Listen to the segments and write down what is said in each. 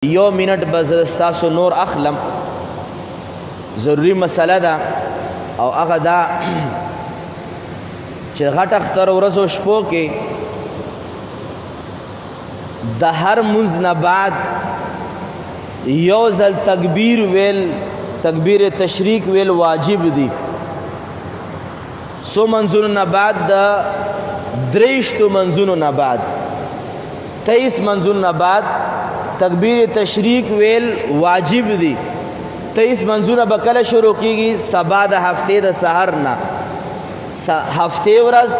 یو منٹ بز ستاسو نور اخلم ضروری مسله ده او هغه دا چې غټ اختر ورځو شپو کې د هر منځ نه بعد یو ځل تکبیر ویل تکبیر تشریک ویل واجب دي سو منځونو نه بعد د دریشتو منځونو نه بعد 23 منځونو نه بعد تکبیر تشریک ویل واجب دي 23 منځونه به کله شروع کیږي سبا د هفتې د سحر نه هفتې ورځ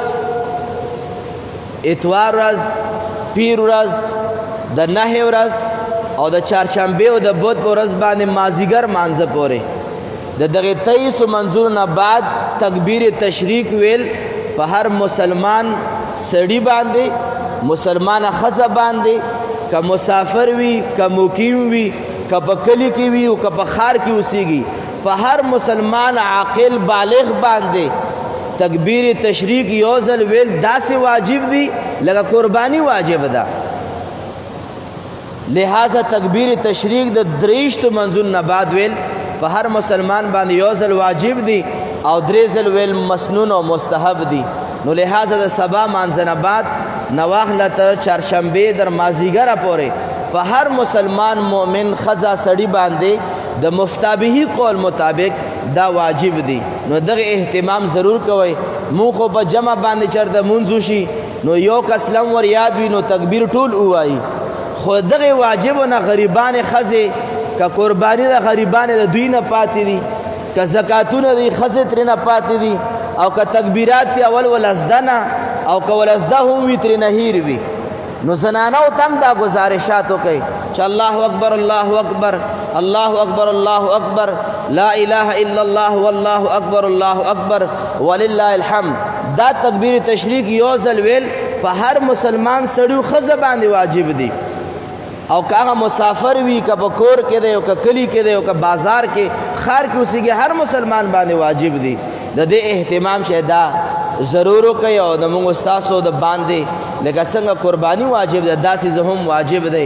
اتوار ورځ پیر ورځ د نهې ورځ او د چهارشنبې او د بود په ورځ باندې مازیګر مانځه پورې د دغه 23 منځونو نه بعد تکبیر تشریک ویل په هر مسلمان سړي باندې مسلمانه ښځه باندې که مسافر وي که مقیم وي که په کلي کې وي او که په ښار کې اوسیږي په هر مسلمان عاقل بالغ باندې تکبیر تشریک یو ځل ویل داسې واجب دي لکه قرباني واجب ده لہذا تکبیر تشریک د دریشتو منځونو نه بعد ویل په هر مسلمان باندې یو ځل واجب دي او درې ځل ویل مسنون او مستحب دي نو لہذا د سبا مانځه نه بعد نواخله تر چهارشنبې در مازیګره پورې په هر مسلمان مؤمن ښځه سړي باندې د مفتابهي قول مطابق دا واجب دي نو دغه اهتمام ضرور کوئ مونږ خو په جمع باندې چېرته مونځ وشي نو یو کس لم ور یاد وي نو تکبیر ټول ووایي خو دغه واجبو نه غریبانې ښځې که قرباني د غریبانې د دوی نه پاتې دي که زکاتونه دي ښځې ترې نه پاتې دي او که تکبیرات دي اول ولزده نه او که ولزده هم وي ترې نه هیر وي نو زنانو تم دا گزارشات وکړي چې الله اکبر الله اکبر الله اکبر الله اکبر لا اله الا الله والله اکبر الله اکبر ولله الحمد دا تکبیر تشریک یو ځل ویل په هر مسلمان سړي ښځه باندې واجب دي او که هغه مسافر وي که په کور کې دی او که کلي کې دی او که بازار کې ښار کې اوسیږي هر مسلمان باندې واجب دي د دې اهتمام چې دا ضرور وکړئ او د موږ ستاسو د باندې لکه څنګه قرباني واجب ده داسې زه هم واجب دی